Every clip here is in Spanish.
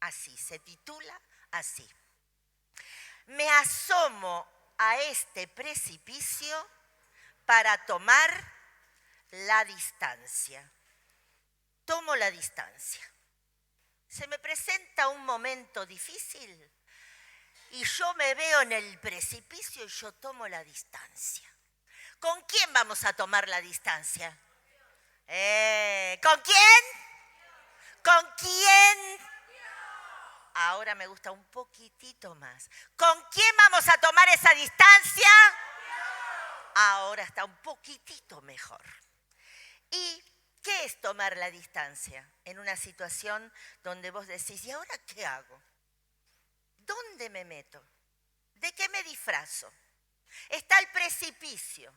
así, se titula así. Me asomo a este precipicio para tomar la distancia. Tomo la distancia. Se me presenta un momento difícil y yo me veo en el precipicio y yo tomo la distancia. ¿Con quién vamos a tomar la distancia? ¿Con quién? ¿Con quién? Ahora me gusta un poquitito más. ¿Con quién vamos a tomar esa distancia? Ahora está un poquitito mejor. ¿Y qué es tomar la distancia? En una situación donde vos decís, ¿y ahora qué hago? ¿Dónde me meto? ¿De qué me disfrazo? Está el precipicio.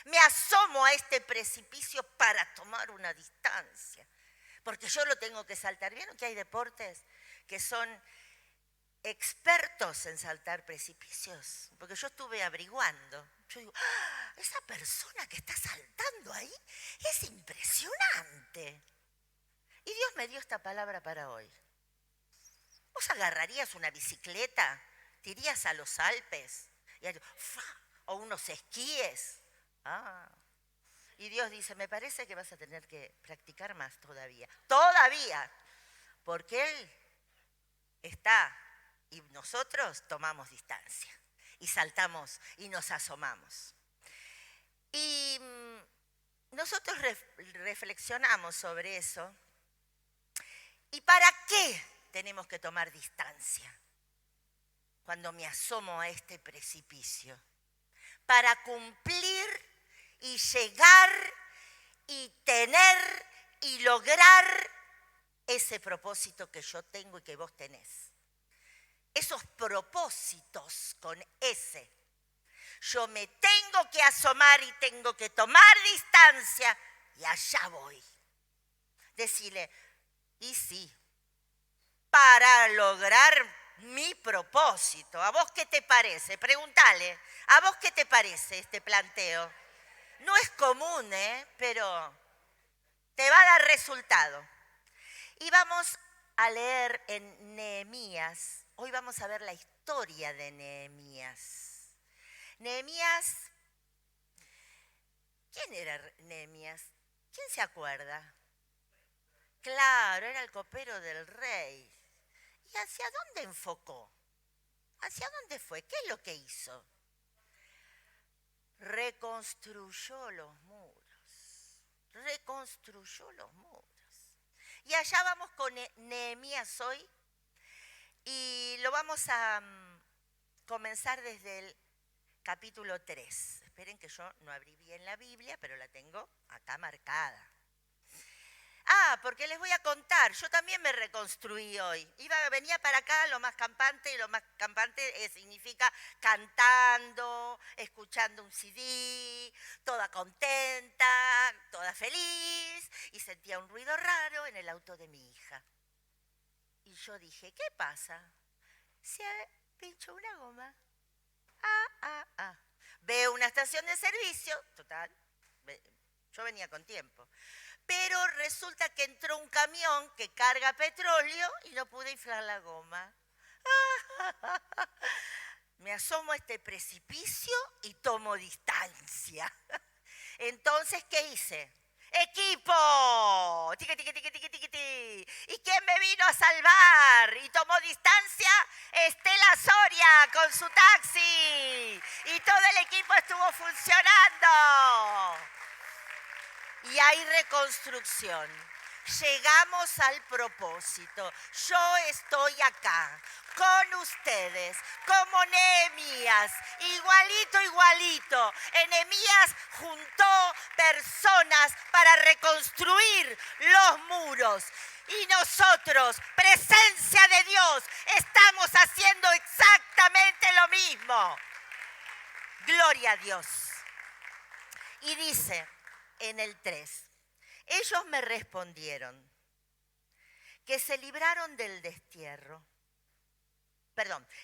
Me asomo a este precipicio para tomar una distancia. Porque yo lo tengo que saltar. ¿Vieron que hay deportes que son expertos en saltar precipicios? Porque yo estuve averiguando. Yo digo, esa persona que está saltando ahí es impresionante. Y Dios me dio esta palabra para hoy. ¿Vos agarrarías una bicicleta, te irías a los Alpes o unos esquíes? Y Dios dice, me parece que vas a tener que practicar más todavía. Todavía. Porque Él está y nosotros tomamos distancia. Y saltamos y nos asomamos. Y nosotros reflexionamos sobre eso. ¿Y para qué tenemos que tomar distancia cuando me asomo a este precipicio? Para cumplir y llegar y tener y lograr ese propósito que yo tengo y que vos tenés. Esos propósitos con ese. Yo me tengo que asomar y tengo que tomar distancia y allá voy. Decirle, y sí, para lograr mi propósito. ¿A vos qué te parece? Preguntale, ¿a vos qué te parece este planteo? No es común, pero te va a dar resultado. Y vamos a leer en Nehemías. Hoy vamos a ver la historia de Nehemías. Nehemías, ¿quién era Nehemías? ¿Quién se acuerda? Claro, era el copero del rey. ¿Y hacia dónde enfocó? ¿Hacia dónde fue? ¿Qué es lo que hizo? Reconstruyó los muros. Reconstruyó los muros. Y allá vamos con Nehemías hoy. Y lo vamos a comenzar desde el capítulo 3. Esperen que yo no abrí bien la Biblia, pero la tengo acá marcada. Porque les voy a contar, yo también me reconstruí hoy. Venía para acá lo más campante, y lo más campante significa cantando, escuchando un CD, toda contenta, toda feliz, y sentía un ruido raro en el auto de mi hija. Y yo dije, ¿qué pasa? Se pinchó una goma. Veo una estación de servicio, total, yo venía con tiempo. Pero resulta que entró un camión que carga petróleo y no pude inflar la goma. Me asomo a este precipicio y tomo distancia. Entonces, ¿qué hice? ¡Equipo! ¡Tiqui, tiqui, tiqui, tiqui, tiqui, tiqui! ¿Y quién me vino a salvar? Y tomó distancia Estela Soria con su taxi. Y todo el equipo estuvo funcionando. Y hay reconstrucción. Llegamos al propósito. Yo estoy acá con ustedes, como Nehemías, igualito. Nehemías juntó personas para reconstruir los muros. Y nosotros, presencia de Dios, estamos haciendo exactamente lo mismo. Gloria a Dios. Y dice en el 3, ellos me respondieron que se libraron del destierro.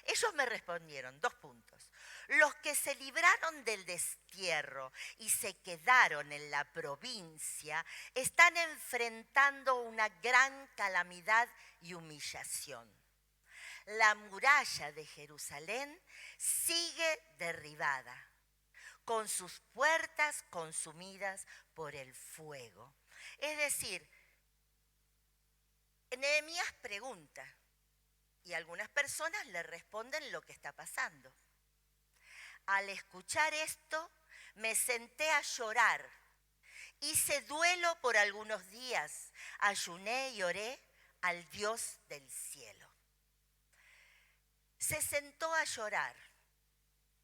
Ellos me respondieron, 2 puntos. Los que se libraron del destierro y se quedaron en la provincia están enfrentando una gran calamidad y humillación. La muralla de Jerusalén sigue derribada, con sus puertas consumidas por el fuego. Es decir, Nehemías pregunta y algunas personas le responden lo que está pasando. Al escuchar esto, me senté a llorar. Hice duelo por algunos días. Ayuné y oré al Dios del cielo. Se sentó a llorar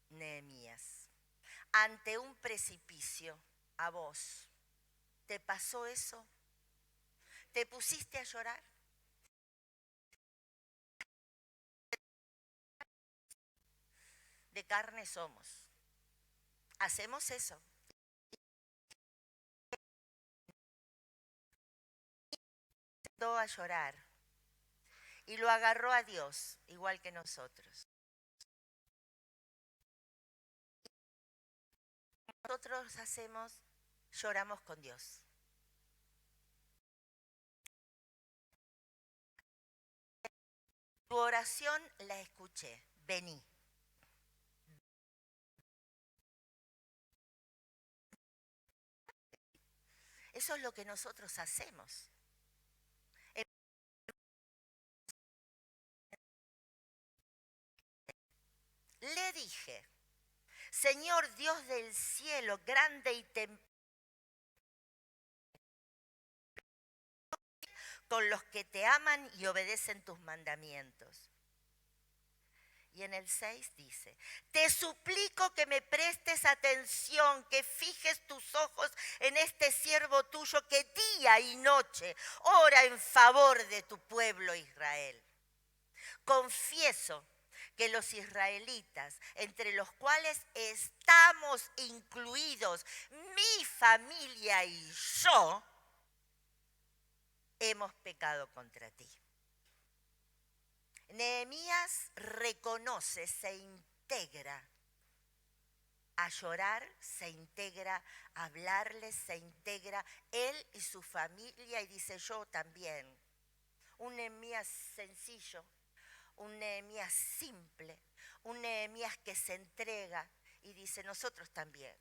Nehemías ante un precipicio. A vos, ¿te pasó eso? ¿Te pusiste a llorar? De carne somos. Hacemos eso. A llorar y lo agarró a Dios, igual que nosotros. Nosotros lloramos con Dios. Tu oración la escuché, vení. Eso es lo que nosotros hacemos. Le dije, Señor Dios del cielo, grande y templado, con los que te aman y obedecen tus mandamientos. Y en el 6 dice, te suplico que me prestes atención, que fijes tus ojos en este siervo tuyo que día y noche ora en favor de tu pueblo Israel. Confieso que los israelitas, entre los cuales estamos incluidos mi familia y yo, hemos pecado contra ti. Nehemías reconoce, se integra a llorar, se integra a hablarles, se integra él y su familia y dice yo también. Un Nehemías sencillo, un Nehemías simple, un Nehemías que se entrega y dice nosotros también.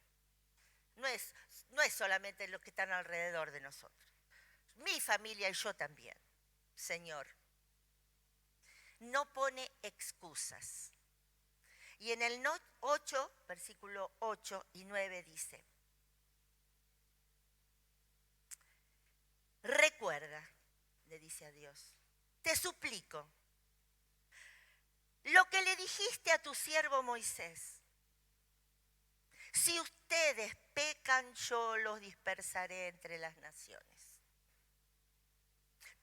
No es solamente los que están alrededor de nosotros. Mi familia y yo también, Señor. No pone excusas. Y en el 8, versículo 8 y 9 dice, recuerda, le dice a Dios, te suplico, lo que le dijiste a tu siervo Moisés, si ustedes pecan, yo los dispersaré entre las naciones.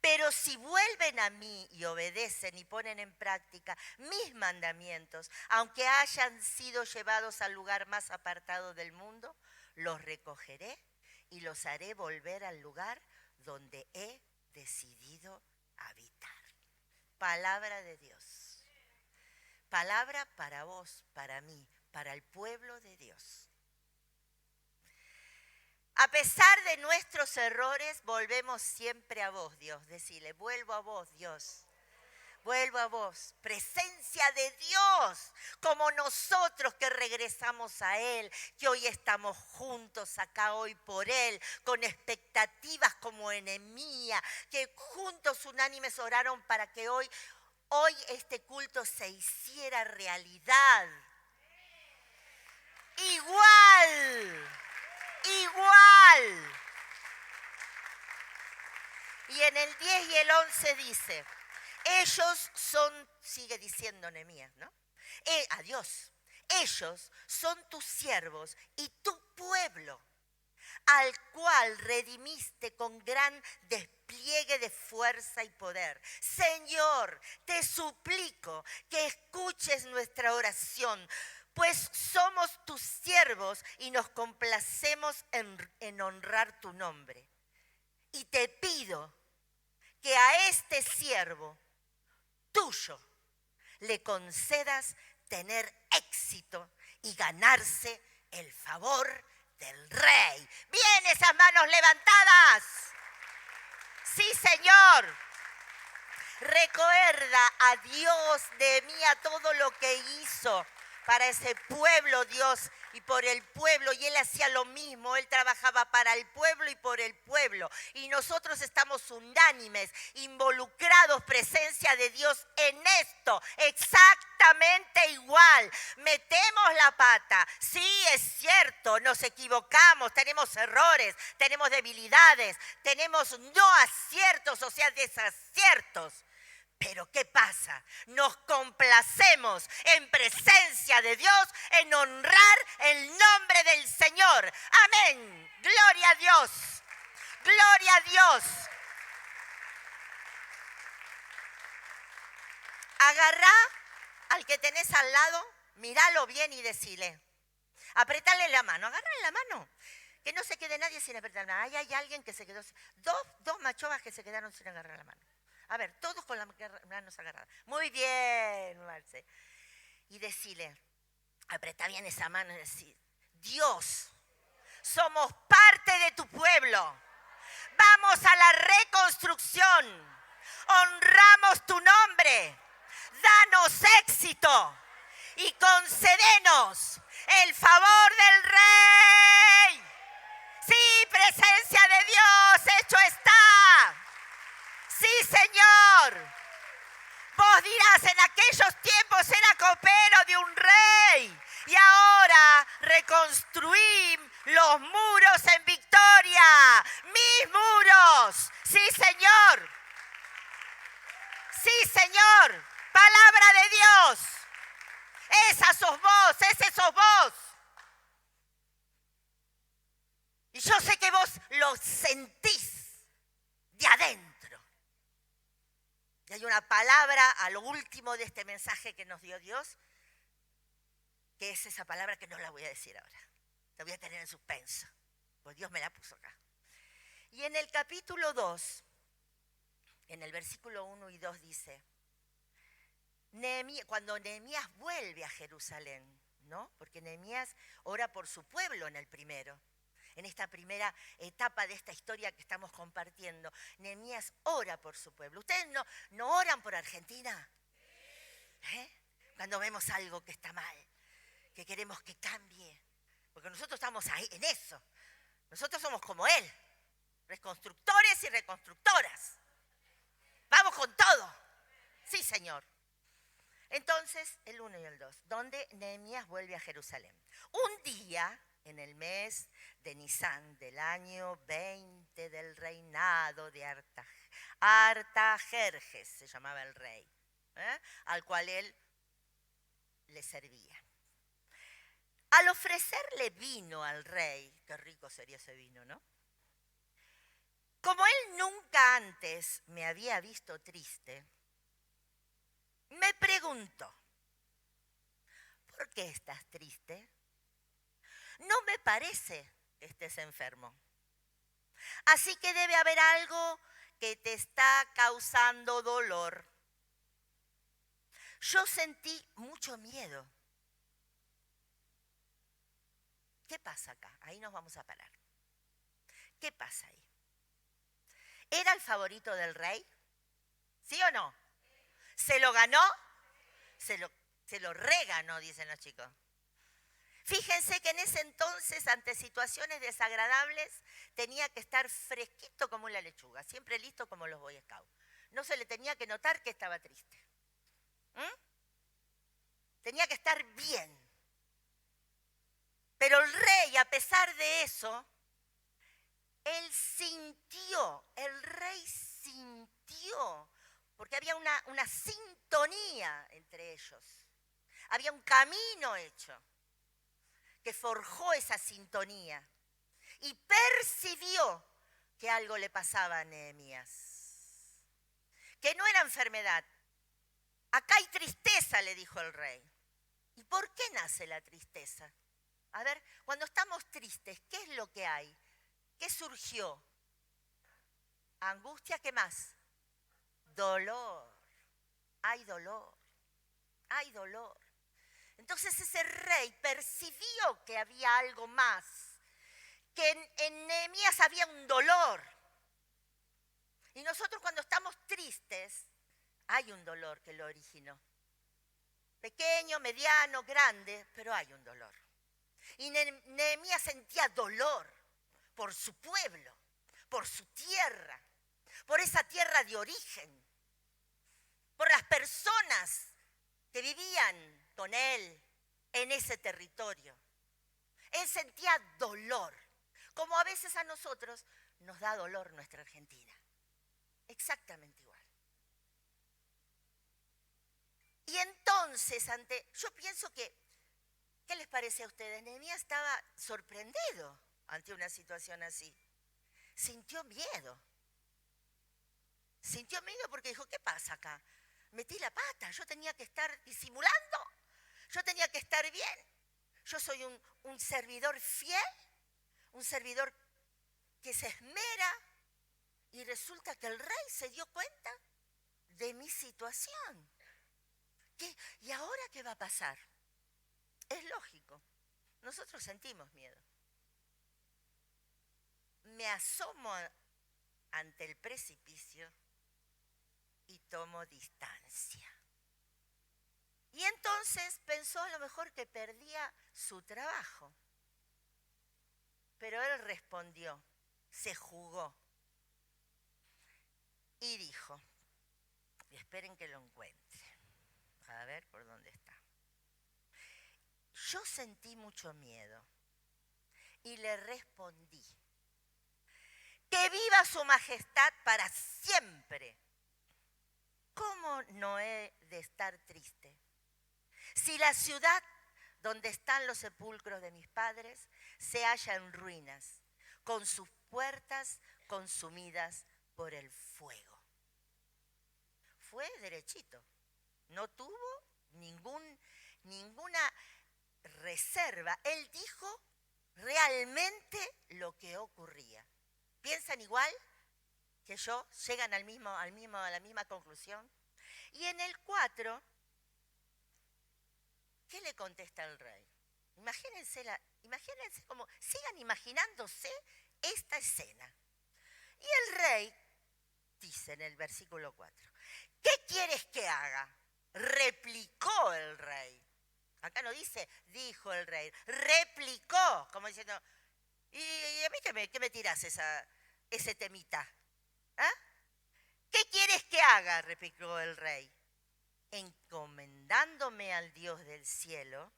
Pero si vuelven a mí y obedecen y ponen en práctica mis mandamientos, aunque hayan sido llevados al lugar más apartado del mundo, los recogeré y los haré volver al lugar donde he decidido habitar. Palabra de Dios. Palabra para vos, para mí, para el pueblo de Dios. A pesar de nuestros errores, volvemos siempre a vos, Dios. Decile, vuelvo a vos, Dios. Vuelvo a vos. Presencia de Dios, como nosotros que regresamos a Él, que hoy estamos juntos acá hoy por Él, con expectativas como Nehemías, que juntos unánimes oraron para que hoy este culto se hiciera realidad. Igual. Y en el 10 y el 11 dice, ellos son, sigue diciendo Nehemías, ¿no? A Dios, ellos son tus siervos y tu pueblo, al cual redimiste con gran despliegue de fuerza y poder. Señor, te suplico que escuches nuestra oración, pues somos tus siervos y nos complacemos en honrar tu nombre. Y te pido que a este siervo tuyo le concedas tener éxito y ganarse el favor del rey. Bien, esas manos levantadas. Sí, Señor. Recuerda a Dios, Nehemías, todo lo que hizo para ese pueblo, Dios, y por el pueblo, y él hacía lo mismo, él trabajaba para el pueblo y por el pueblo, y nosotros estamos unánimes, involucrados, presencia de Dios en esto, exactamente igual. Metemos la pata, sí, es cierto, nos equivocamos, tenemos errores, tenemos debilidades, tenemos no aciertos, o sea, desaciertos. Pero ¿qué pasa? Nos complacemos en presencia de Dios, en honrar el nombre del Señor. Amén. Gloria a Dios. Gloria a Dios. Agarrá al que tenés al lado, míralo bien y decile. Apretale la mano, agárrale la mano. Que no se quede nadie sin apretar la mano. Ahí hay alguien que se quedó, dos machovas que se quedaron sin agarrar la mano. A ver, todos con las manos agarradas. Muy bien, Marce. Y decile, apretá bien esa mano y decir, Dios, somos parte de tu pueblo. Vamos a la reconstrucción. Honramos tu nombre. Danos éxito y concédenos el favor del Rey. Sí, presencia de Dios, hecho está. Sí, Señor. Vos dirás, en aquellos tiempos era copero de un rey y ahora reconstruí los muros en victoria. Mis muros. Sí, Señor. Sí, Señor. Palabra de Dios. Esa sos vos, ese sos vos. Y yo sé que vos lo sentís de adentro. Y hay una palabra a lo último de este mensaje que nos dio Dios, que es esa palabra que no la voy a decir ahora. La voy a tener en suspenso, pues Dios me la puso acá. Y en el capítulo 2, en el versículo 1 y 2 dice, cuando Nehemías vuelve a Jerusalén, ¿no? Porque Nehemías ora por su pueblo en el primero. En esta primera etapa de esta historia que estamos compartiendo, Nehemías ora por su pueblo. ¿Ustedes no oran por Argentina? Cuando vemos algo que está mal, que queremos que cambie. Porque nosotros estamos ahí en eso. Nosotros somos como él, reconstructores y reconstructoras. Vamos con todo. Sí, Señor. Entonces, el 1 y el 2, donde Nehemías vuelve a Jerusalén. Un día, en el mes de Nisán del año 20 del reinado de Artajerjes, se llamaba el rey, al cual él le servía. Al ofrecerle vino al rey, qué rico sería ese vino, ¿no? Como él nunca antes me había visto triste, me preguntó, ¿por qué estás triste? No me parece que estés enfermo. Así que debe haber algo que te está causando dolor. Yo sentí mucho miedo. ¿Qué pasa acá? Ahí nos vamos a parar. ¿Qué pasa ahí? ¿Era el favorito del rey? ¿Sí o no? ¿Se lo ganó? Se lo reganó, dicen los chicos. Fíjense que en ese entonces, ante situaciones desagradables, tenía que estar fresquito como una lechuga, siempre listo como los Boy Scouts. No se le tenía que notar que estaba triste. Tenía que estar bien. Pero el rey, a pesar de eso, el rey sintió, porque había una sintonía entre ellos. Había un camino hecho que forjó esa sintonía y percibió que algo le pasaba a Nehemías, que no era enfermedad. Acá hay tristeza, le dijo el rey. ¿Y por qué nace la tristeza? A ver, cuando estamos tristes, ¿qué es lo que hay? ¿Qué surgió? Angustia, ¿qué más? Dolor. Hay dolor. Hay dolor. Entonces ese rey percibió que había algo más, que en Nehemías había un dolor. Y nosotros cuando estamos tristes, hay un dolor que lo originó. Pequeño, mediano, grande, pero hay un dolor. Y Nehemías sentía dolor por su pueblo, por su tierra, por esa tierra de origen, por las personas que vivían con él en ese territorio. Él sentía dolor, como a veces a nosotros nos da dolor nuestra Argentina. Exactamente igual. Y entonces, yo pienso que, ¿qué les parece a ustedes? Nehemías estaba sorprendido ante una situación así. Sintió miedo. Sintió miedo porque dijo, ¿qué pasa acá? Metí la pata, yo tenía que estar disimulando, yo tenía que estar bien. Yo soy un servidor fiel, un servidor que se esmera, y resulta que el rey se dio cuenta de mi situación. ¿Y ahora qué va a pasar? Es lógico, nosotros sentimos miedo. Me asomo ante el precipicio y tomo distancia. Y entonces pensó a lo mejor que perdía su trabajo. Pero él respondió, se jugó. Y dijo, y esperen que lo encuentre. A ver por dónde está. Yo sentí mucho miedo y le respondí, que viva su majestad para siempre. ¿Cómo no he de estar triste? Si la ciudad donde están los sepulcros de mis padres se halla en ruinas, con sus puertas consumidas por el fuego. Fue derechito, no tuvo ninguna reserva. Él dijo realmente lo que ocurría. ¿Piensan igual que yo? ¿Llegan a la misma conclusión? Y en el 4, ¿qué le contesta el rey? Imagínense como, sigan imaginándose esta escena. Y el rey dice en el versículo 4, ¿qué quieres que haga? Replicó el rey. Acá no dice, dijo el rey, replicó, como diciendo, ¿y a mí qué me tirás ese temita? ¿Ah? ¿Qué quieres que haga? Replicó el rey. Encomendándome al Dios del cielo,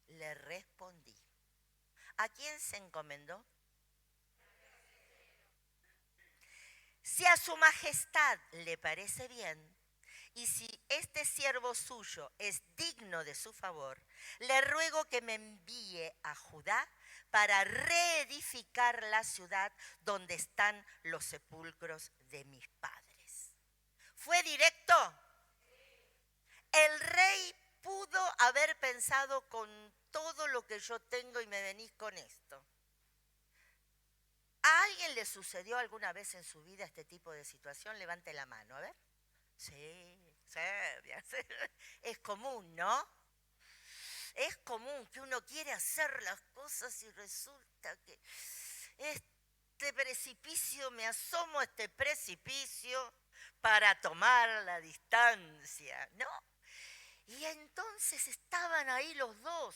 le respondí. ¿A quién se encomendó? Si a su majestad le parece bien, y si este siervo suyo es digno de su favor, le ruego que me envíe a Judá para reedificar la ciudad donde están los sepulcros de mis padres. ¿Fue directo? El rey pudo haber pensado, con todo lo que yo tengo y me venís con esto. ¿A alguien le sucedió alguna vez en su vida este tipo de situación? Levante la mano, a ver. Sí, es común, ¿no? Es común que uno quiere hacer las cosas y resulta que este precipicio, me asomo a este precipicio para tomar la distancia, ¿no? Y entonces estaban ahí los dos.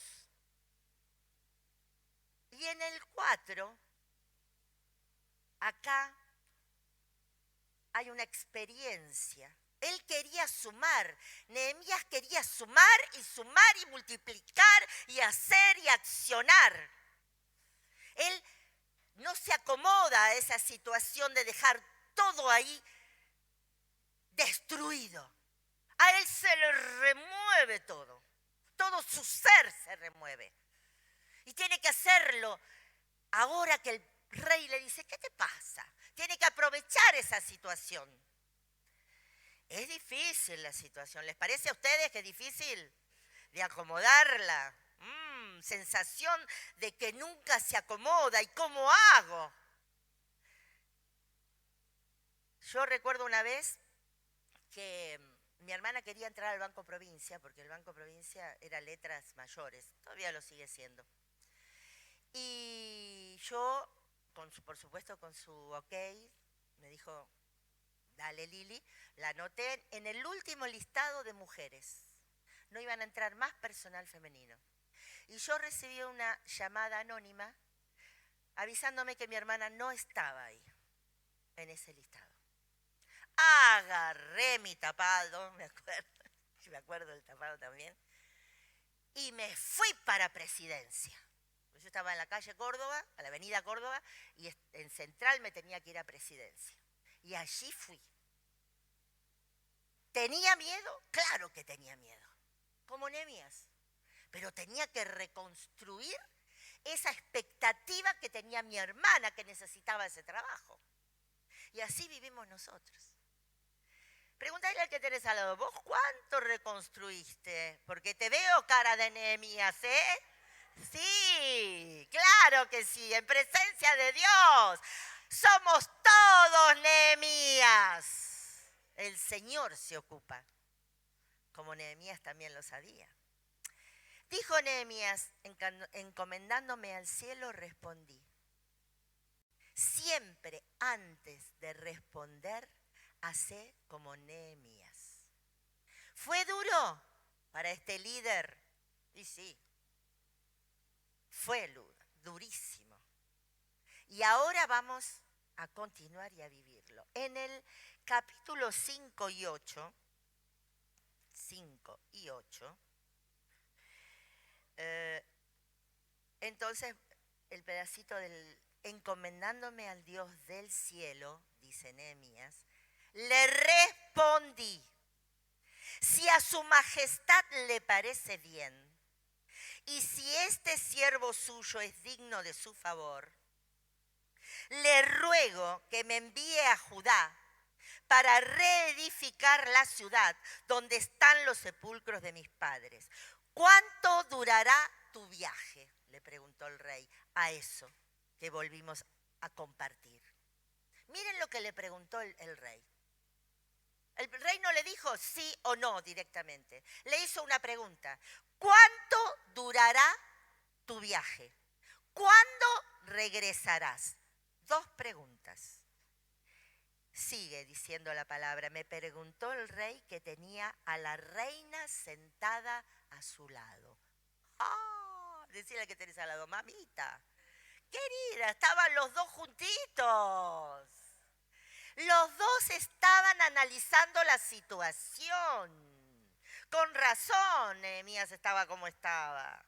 Y en el 4, acá hay una experiencia. Él quería sumar, Nehemías quería sumar y multiplicar y hacer y accionar. Él no se acomoda a esa situación de dejar todo ahí destruido. A él se le remueve todo su ser se remueve. Y tiene que hacerlo ahora que el rey le dice, ¿qué te pasa? Tiene que aprovechar esa situación. Es difícil la situación. ¿Les parece a ustedes que es difícil de acomodarla? Sensación de que nunca se acomoda. ¿Y cómo hago? Yo recuerdo una vez que mi hermana quería entrar al Banco Provincia, porque el Banco Provincia era letras mayores, todavía lo sigue siendo. Y yo, por supuesto con su ok, me dijo, dale Lili, la anoté en el último listado de mujeres. No iban a entrar más personal femenino. Y yo recibí una llamada anónima avisándome que mi hermana no estaba ahí, en ese listado. Agarré mi tapado, me acuerdo del tapado también, y me fui para Presidencia. Yo estaba en la calle Córdoba, a la avenida Córdoba, y en Central me tenía que ir a Presidencia. Y allí fui. ¿Tenía miedo? Claro que tenía miedo, como Nehemías. Pero tenía que reconstruir esa expectativa que tenía mi hermana, que necesitaba ese trabajo. Y así vivimos nosotros. Pregúntale al que tenés al lado, ¿vos cuánto reconstruiste? Porque te veo cara de Nehemías, ¿eh? Sí, claro que sí, en presencia de Dios. Somos todos Nehemías. El Señor se ocupa, como Nehemías también lo sabía. Dijo Nehemías, encomendándome al cielo, respondí. Siempre antes de responder, hacé como Nehemías. ¿Fue duro para este líder? Y sí, fue durísimo. Y ahora vamos a continuar y a vivirlo. En el capítulo 5 y 8, entonces el pedacito del encomendándome al Dios del cielo, dice Nehemías, le respondí, si a su majestad le parece bien, y si este siervo suyo es digno de su favor, le ruego que me envíe a Judá para reedificar la ciudad donde están los sepulcros de mis padres. ¿Cuánto durará tu viaje?, le preguntó el rey, a eso que volvimos a compartir. Miren lo que le preguntó el rey. El rey no le dijo sí o no directamente. Le hizo una pregunta. ¿Cuánto durará tu viaje? ¿Cuándo regresarás? 2 preguntas. Sigue diciendo la palabra. Me preguntó el rey que tenía a la reina sentada a su lado. ¡Ah! Decíle que tenés al lado, mamita. Querida, estaban los dos juntitos. Los dos estaban analizando la situación. Con razón, Nehemías estaba como estaba.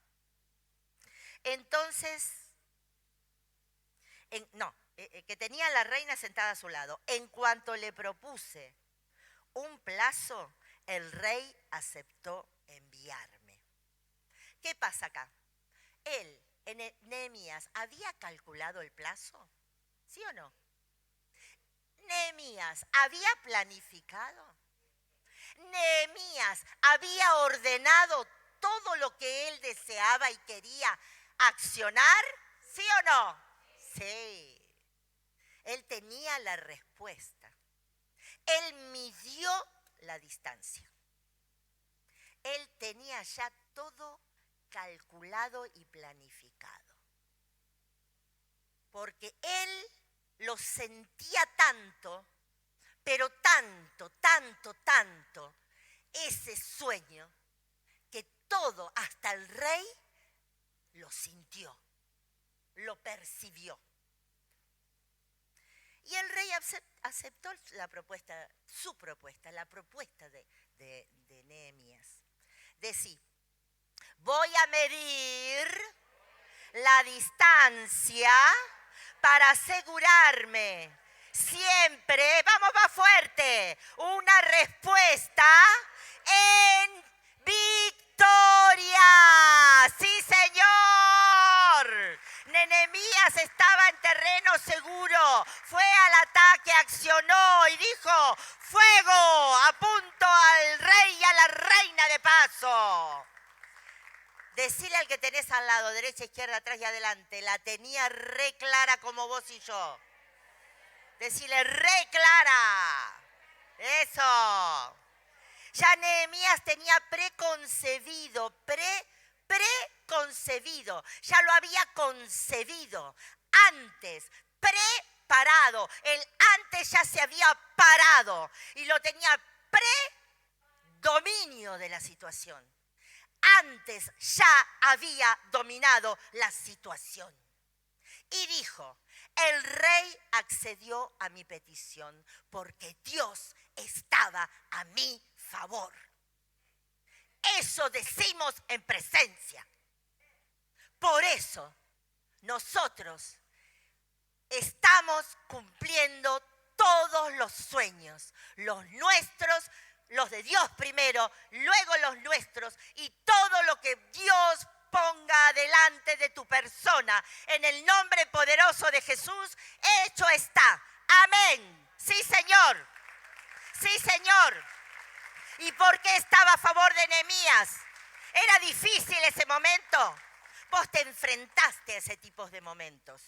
Entonces, que tenía a la reina sentada a su lado. En cuanto le propuse un plazo, el rey aceptó enviarme. ¿Qué pasa acá? Él, Nehemías, ¿había calculado el plazo? ¿Sí o no? Nehemías, ¿había planificado? Nehemías, ¿había ordenado todo lo que él deseaba y quería accionar? ¿Sí o no? Sí. Él tenía la respuesta. Él midió la distancia. Él tenía ya todo calculado y planificado. Porque él lo sentía tanto, pero tanto, ese sueño, que todo, hasta el rey, lo sintió, lo percibió. Y el rey aceptó la propuesta de Nehemías. Decía, voy a medir la distancia para asegurarme siempre, vamos más fuerte, una respuesta en victoria. ¡Sí, señor! Nehemías estaba en terreno seguro, fue al ataque, accionó y dijo, fuego, apunto al rey y a la reina de paso. Decile al que tenés al lado, derecha, izquierda, atrás y adelante, la tenía re clara como vos y yo. Decile, re clara. Eso. Ya Nehemías tenía preconcebido, ya lo había concebido antes, preparado. El antes ya se había parado y lo tenía predominio de la situación. Antes ya había dominado la situación. Y dijo, el rey accedió a mi petición porque Dios estaba a mi favor. Eso decimos en presencia. Por eso nosotros estamos cumpliendo todos los sueños, los nuestros, los de Dios primero, luego los nuestros y todo lo que Dios ponga delante de tu persona. En el nombre poderoso de Jesús, hecho está. Amén. Sí, Señor. Sí, Señor. ¿Y por qué estaba a favor de Nehemías? Era difícil ese momento. Vos te enfrentaste a ese tipo de momentos,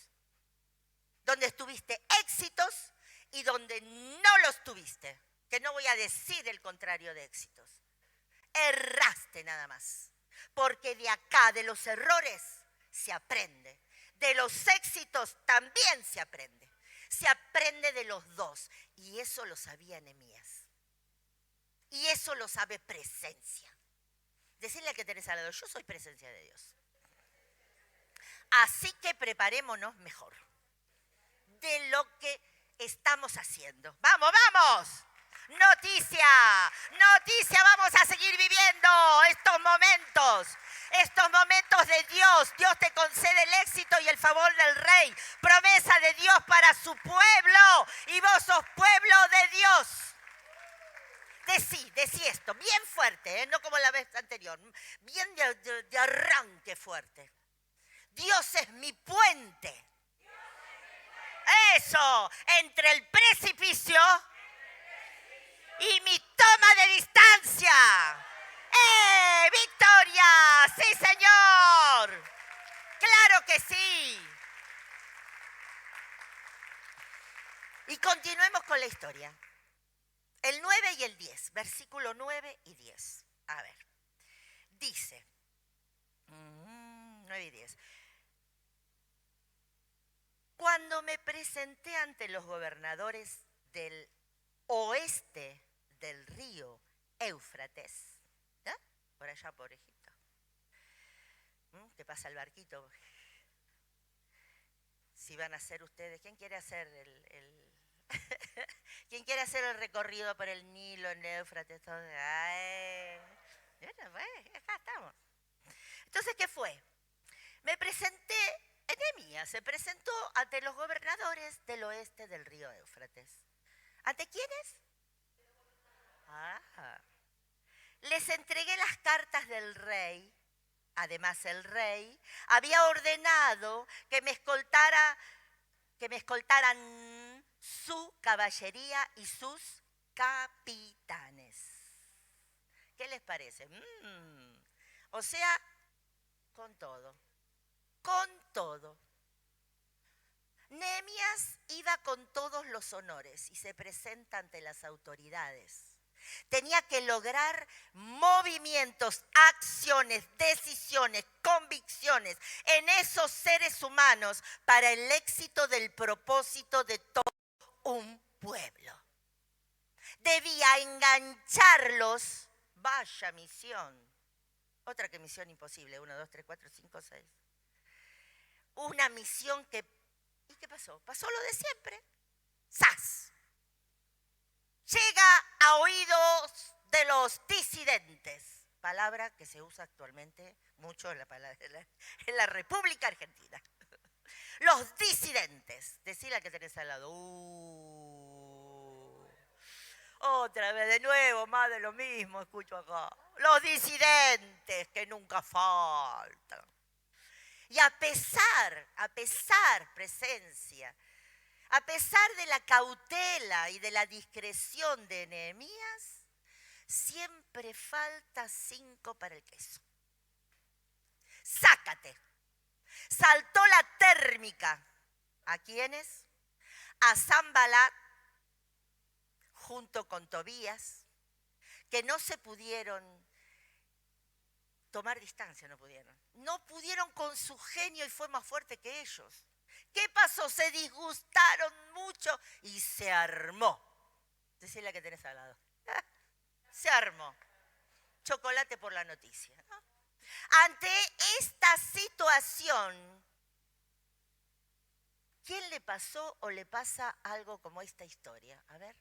donde tuviste éxitos y donde no los tuviste. Que no voy a decir el contrario de éxitos. Erraste nada más. Porque de acá, de los errores, se aprende. De los éxitos también se aprende. Se aprende de los dos. Y eso lo sabía Nehemías. Y eso lo sabe presencia. Decirle al que tenés al lado, yo soy presencia de Dios. Así que preparémonos mejor de lo que estamos haciendo. ¡Vamos, vamos! Noticia, noticia, vamos a seguir viviendo estos momentos de Dios. Dios te concede el éxito y el favor del Rey. Promesa de Dios para su pueblo y vos sos pueblo de Dios. Decí esto, bien fuerte, no como la vez anterior, bien de arranque fuerte. Dios es mi puente. Eso, entre el precipicio y mi toma de distancia. ¡Victoria! ¡Sí, Señor! ¡Claro que sí! Y continuemos con la historia. El 9 y el 10, versículo 9 y 10. A ver, dice, 9 y 10. Cuando me presenté ante los gobernadores del oeste del río Éufrates, ¿ya? Por allá por Egipto. ¿Qué pasa el barquito? Si van a hacer ustedes, ¿quién quiere hacer ¿quién quiere hacer el recorrido por el Nilo, el Éufrates? Todo? Ay, acá estamos. Entonces, ¿qué fue? Me presenté, Nehemías se presentó ante los gobernadores del oeste del río Éufrates. ¿Ante quiénes? Les entregué las cartas del rey. Además, el rey había ordenado que me escoltaran su caballería y sus capitanes. ¿Qué les parece? O sea, con todo. Nehemías iba con todos los honores y se presenta ante las autoridades. Tenía que lograr movimientos, acciones, decisiones, convicciones en esos seres humanos para el éxito del propósito de todo un pueblo. Debía engancharlos. Vaya misión. Otra que misión imposible. 1, 2, 3, 4, 5, 6. Una misión que... ¿Y qué pasó? Pasó lo de siempre. ¡Zas! Llega a oídos de los disidentes. Palabra que se usa actualmente mucho en la República Argentina. Los disidentes. Decile al que tenés al lado. Otra vez, de nuevo, más de lo mismo, escucho acá. Los disidentes que nunca faltan. Y a pesar, presencia, a pesar de la cautela y de la discreción de Nehemías, siempre falta 5 para el queso. Sácate. Saltó la térmica. ¿A quiénes? A Sanballat, junto con Tobías, que no se pudieron tomar distancia, no pudieron. No pudieron con su genio y fue más fuerte que ellos. ¿Qué pasó? Se disgustaron mucho y se armó. Decirle a que tenés al lado. Se armó. Chocolate por la noticia, ¿no? Ante esta situación, ¿quién le pasó o le pasa algo como esta historia? A ver.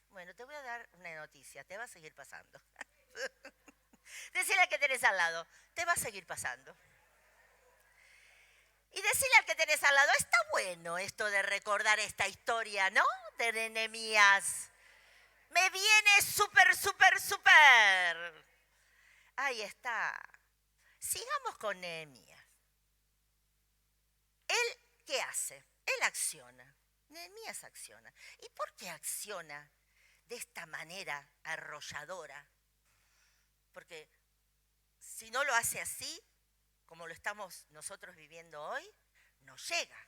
Bueno, te voy a dar una noticia. Te va a seguir pasando. Decirle al que tenés al lado. Te va a seguir pasando. Y decirle al que tenés al lado, está bueno esto de recordar esta historia, ¿no? De Nehemías. Me viene súper. Ahí está. Sigamos con Nehemías. ¿Él qué hace? Él acciona. Nehemías acciona. ¿Y por qué acciona de esta manera arrolladora? Porque si no lo hace así, como lo estamos nosotros viviendo hoy, no llega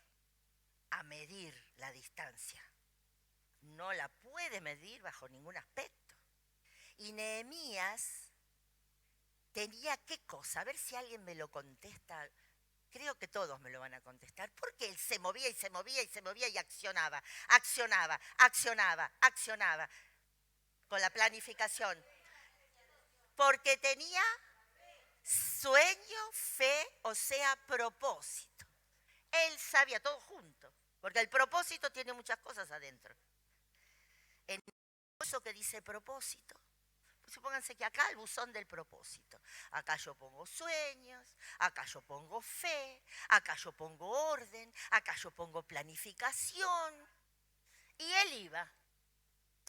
a medir la distancia. No la puede medir bajo ningún aspecto. Y Nehemías tenía qué cosa, a ver si alguien me lo contesta. Creo que todos me lo van a contestar. Porque él se movía y accionaba. Con la planificación. Porque tenía sueño, fe, o sea, propósito. Él sabía todo junto, porque el propósito tiene muchas cosas adentro. En eso que dice propósito, pues supónganse que acá el buzón del propósito. Acá yo pongo sueños, acá yo pongo fe, acá yo pongo orden, acá yo pongo planificación. Y él iba.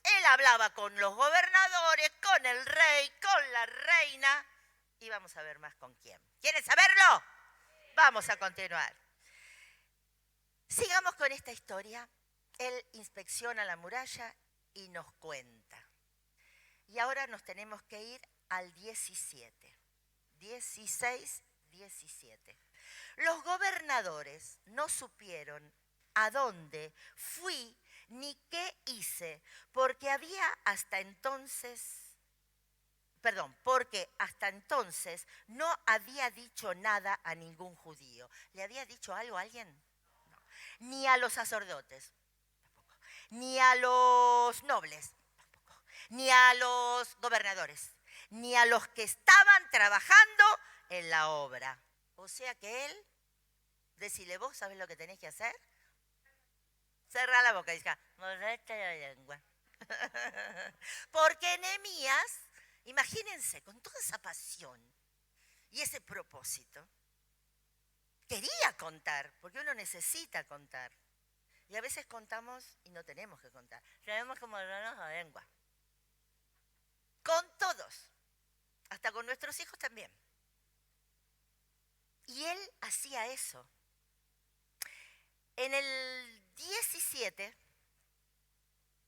Él hablaba con los gobernadores, con el rey, con la reina. Y vamos a ver más con quién. ¿Quieren saberlo? Vamos a continuar. Sigamos con esta historia. Él inspecciona la muralla y nos cuenta. Y ahora nos tenemos que ir al 17. 16, 17. Los gobernadores no supieron a dónde fui ni qué hice, porque hasta entonces no había dicho nada a ningún judío. ¿Le había dicho algo a alguien? No. Ni a los sacerdotes, tampoco. Ni a los nobles, tampoco. Ni a los gobernadores, ni a los que estaban trabajando en la obra. O sea que él, decile, vos sabés lo que tenés que hacer. Cerrá la boca y diga, mordete la lengua. Porque Nehemías, imagínense, con toda esa pasión y ese propósito, quería contar, porque uno necesita contar. Y a veces contamos y no tenemos que contar. Tenemos que mordernos la lengua. Con todos, hasta con nuestros hijos también. Y él hacía eso. En el 17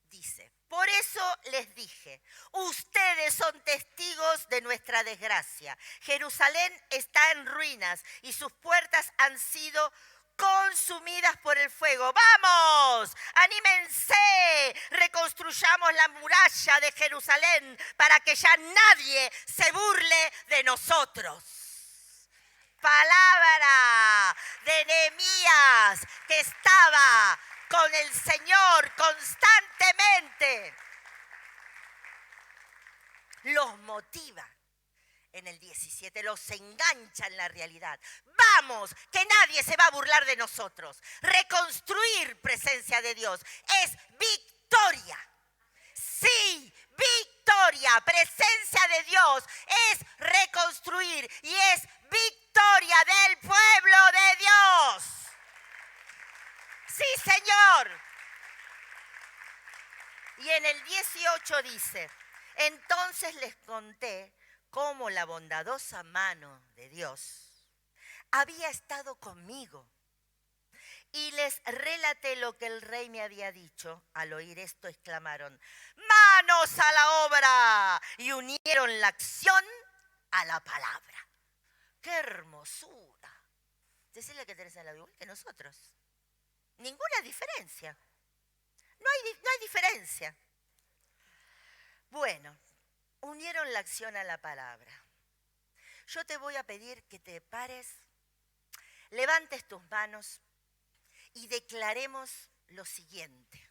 dice, por eso les dije, ustedes son testigos de nuestra desgracia. Jerusalén está en ruinas y sus puertas han sido consumidas por el fuego. ¡Vamos! ¡Anímense! Reconstruyamos la muralla de Jerusalén para que ya nadie se burle de nosotros. Palabra de Nehemías, que estaba con el Señor constantemente. Los motiva en el 17, los engancha en la realidad. Vamos, que nadie se va a burlar de nosotros. Reconstruir presencia de Dios es victoria. Sí, victoria, presencia de Dios es reconstruir y es victoria del pueblo de Dios. Sí, Señor. Y en el 18 dice, entonces les conté cómo la bondadosa mano de Dios había estado conmigo. Y les relaté lo que el rey me había dicho. Al oír esto exclamaron, ¡manos a la obra! Y unieron la acción a la palabra. ¡Qué hermosura! Decirle que tenés al lado igual que nosotros. Ninguna diferencia. No hay diferencia. Bueno, unieron la acción a la palabra. Yo te voy a pedir que te pares, levantes tus manos y declaremos lo siguiente.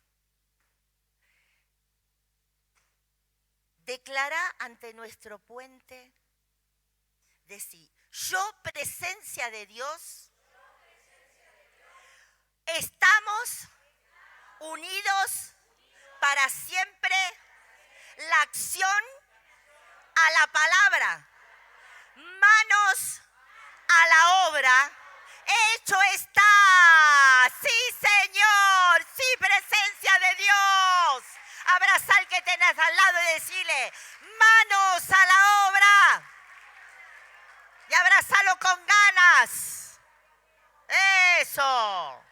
Declara ante nuestro puente, decí, yo presencia de Dios, estamos unidos para siempre la acción a la palabra, manos a la obra, hecho está, sí Señor, sí presencia de Dios. Abraza al que tenés al lado y decirle, manos a la obra. Y abrázalo con ganas. Eso.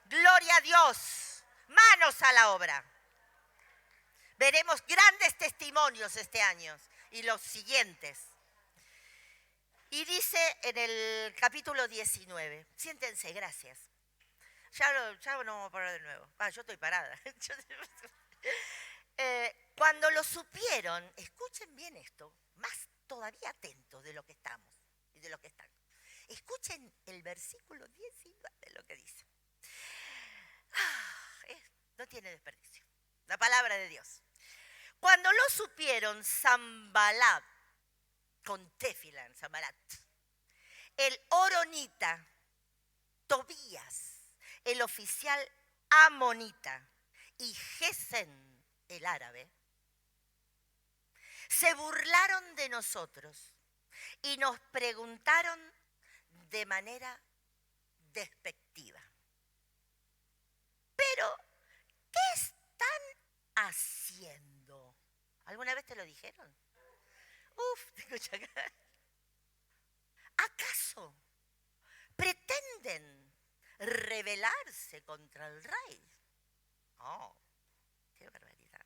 Gloria a Dios. Manos a la obra. Veremos grandes testimonios este año y los siguientes. Y dice en el capítulo 19, siéntense, gracias. Ya no vamos a parar de nuevo. Yo estoy parada. Cuando lo supieron, escuchen bien esto, más todavía atentos de lo que estamos y de lo que están. Escuchen el versículo 19 de lo que dice. No tiene desperdicio. La palabra de Dios. Cuando lo supieron, Sanbalat, con Tefilan, Sanbalat, el horonita, Tobías, el oficial amonita, y Gesem, el árabe, se burlaron de nosotros y nos preguntaron de manera despectiva. Pero, ¿qué están haciendo? ¿Alguna vez te lo dijeron? Te escucho acá. ¿Acaso pretenden rebelarse contra el rey? Oh, qué barbaridad.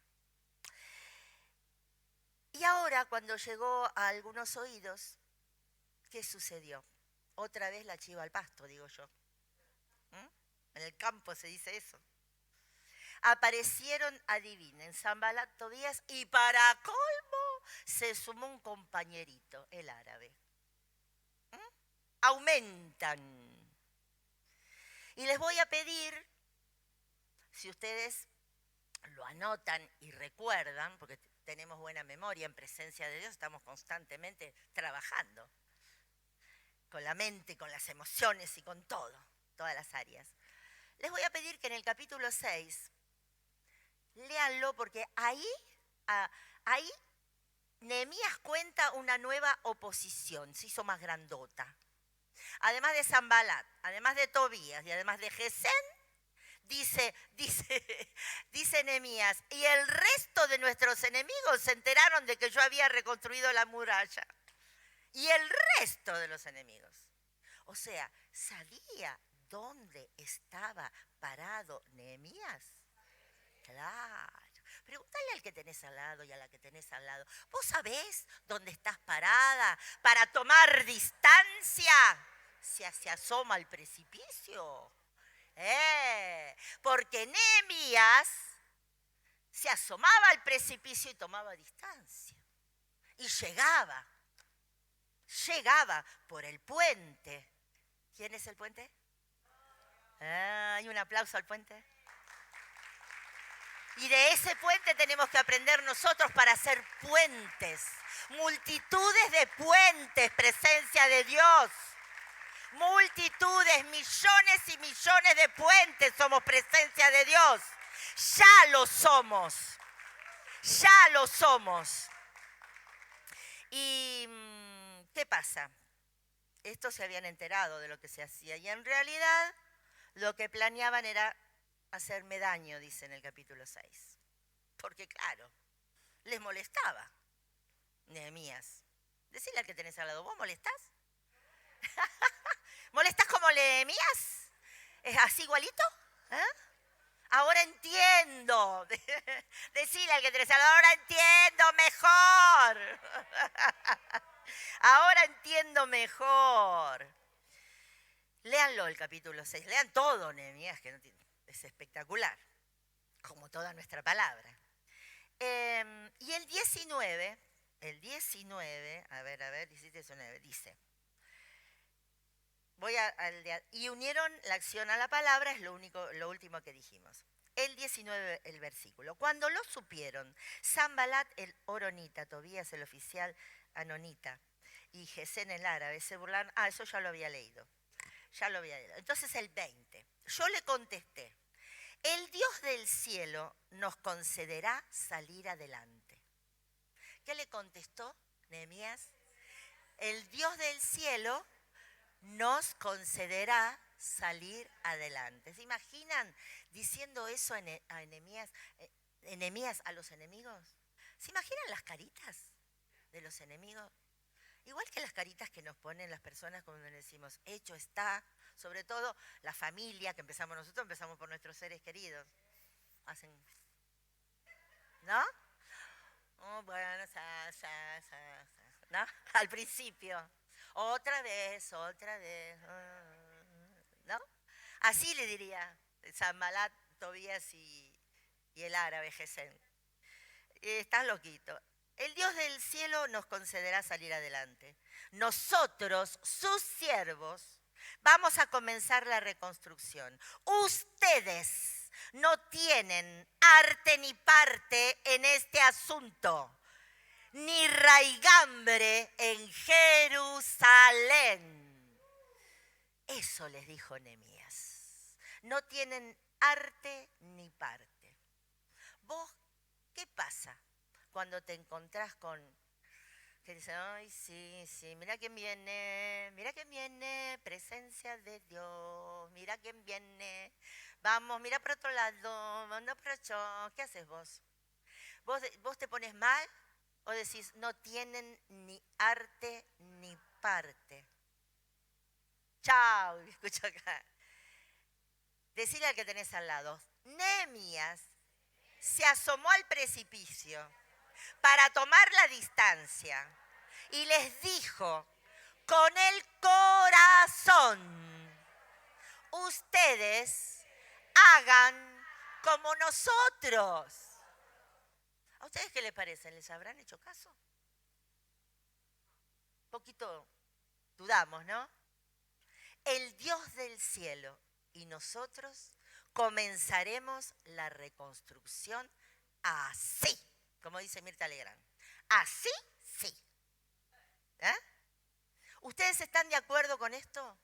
Y ahora, cuando llegó a algunos oídos, ¿qué sucedió? Otra vez la chiva al pasto, digo yo. En el campo se dice eso. Aparecieron, adivinen, Sanbalat, Tobías, y para colmo se sumó un compañerito, el árabe. Aumentan. Y les voy a pedir, si ustedes lo anotan y recuerdan, porque tenemos buena memoria en presencia de Dios, estamos constantemente trabajando con la mente, con las emociones y con todo, todas las áreas. Les voy a pedir que en el capítulo 6, léanlo porque ahí Nehemías cuenta una nueva oposición, se hizo más grandota. Además de Sanbalat, además de Tobías y además de Gesem, dice Nehemías, y el resto de nuestros enemigos se enteraron de que yo había reconstruido la muralla. Y el resto de los enemigos. O sea, ¿sabía dónde estaba parado Nehemías? Claro. Pregúntale al que tenés al lado y a la que tenés al lado. ¿Vos sabés dónde estás parada para tomar distancia si se asoma al precipicio? Porque Nehemías se asomaba al precipicio y tomaba distancia. Y llegaba por el puente. ¿Quién es el puente? ¿Hay un aplauso al puente? Y de ese puente tenemos que aprender nosotros para hacer puentes. Multitudes de puentes, presencia de Dios. Multitudes, millones y millones de puentes somos presencia de Dios. Ya lo somos. Ya lo somos. ¿Y qué pasa? Estos se habían enterado de lo que se hacía y en realidad lo que planeaban era hacerme daño, dice en el capítulo 6. Porque claro, les molestaba Nehemías. Decile al que tenés al lado, ¿vos molestás? ¿Molestás como Nehemías? ¿Es así igualito? Ahora entiendo. Decile al que tenés al lado, ahora entiendo mejor. Ahora entiendo mejor. Léanlo el capítulo 6, lean todo Nehemías, que es espectacular, como toda nuestra palabra. Y el 19, a ver, 17, 19, dice, y unieron la acción a la palabra, es lo último que dijimos. El 19, el versículo. Cuando lo supieron, Sanbalat el horonita, Tobías el oficial anonita y Gesén el árabe se burlaron. Eso ya lo había leído. Entonces el 20. Yo le contesté, el Dios del cielo nos concederá salir adelante. ¿Qué le contestó Nehemías? El Dios del cielo nos concederá salir adelante. ¿Se imaginan diciendo eso a Nehemías a los enemigos? ¿Se imaginan las caritas de los enemigos? Igual que las caritas que nos ponen las personas cuando decimos, hecho está, sobre todo la familia, que empezamos por nuestros seres queridos. Hacen, ¿no? Oh, bueno, ¿no? Al principio. Otra vez, ¿no? Así le diría Sanbalat, Tobías y el árabe Gesén. Estás loquito. El Dios del cielo nos concederá salir adelante. Nosotros, sus siervos, vamos a comenzar la reconstrucción. Ustedes no tienen arte ni parte en este asunto, ni raigambre en Jerusalén. Eso les dijo Nehemías. No tienen arte ni parte. ¿Vos qué pasa cuando te encontrás con que dicen, ay, sí, mira quién viene, presencia de Dios, mira quién viene, vamos, mira por otro lado, anda por allá, ¿qué haces vos? ¿Vos te pones mal o decís, no tienen ni arte ni parte? Chao, escucha acá. Decile al que tenés al lado, Nehemías se asomó al precipicio para tomar la distancia y les dijo con el corazón, ustedes hagan como nosotros. ¿A ustedes qué les parece? ¿Les habrán hecho caso? Un poquito dudamos, ¿no? El Dios del cielo y nosotros comenzaremos la reconstrucción así, como dice Mirta Legrand. Así, sí. ¿Eh? ¿Ustedes están de acuerdo con esto?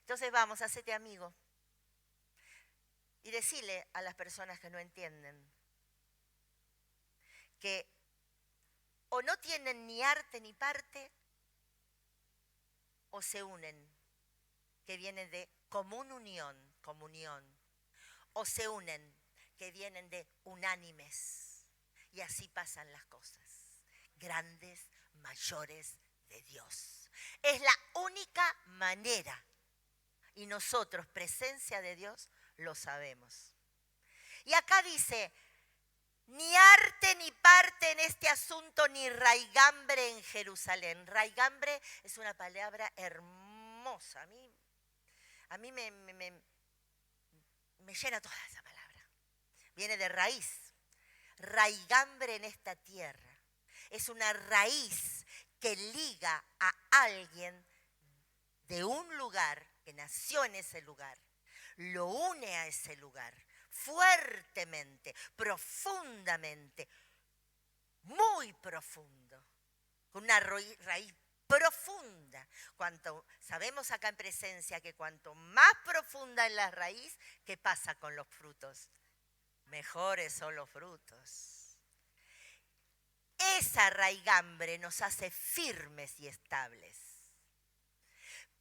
Entonces vamos, hacete amigo. Y decile a las personas que no entienden que o no tienen ni arte ni parte, o se unen, que vienen de comunión, o se unen, que vienen de unánimes. Y así pasan las cosas, grandes, mayores de Dios. Es la única manera, y nosotros, presencia de Dios, lo sabemos. Y acá dice, ni arte ni parte en este asunto, ni raigambre en Jerusalén. Raigambre es una palabra hermosa. A mí me llena toda esa palabra. Viene de raíz. Raigambre en esta tierra. Es una raíz que liga a alguien de un lugar, que nació en ese lugar. Lo une a ese lugar. Fuertemente, profundamente, muy profundo, con una raíz profunda. Sabemos acá en presencia que cuanto más profunda es la raíz, ¿qué pasa con los frutos? Mejores son los frutos. Esa raigambre nos hace firmes y estables.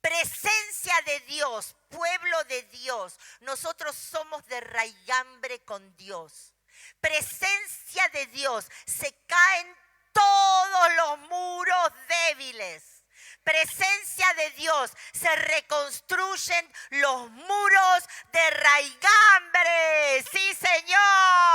Presencia de Dios, pueblo de Dios, nosotros somos de raigambre con Dios. Presencia de Dios, se caen todos los muros débiles. Presencia de Dios, se reconstruyen los muros de raigambre. Sí, Señor.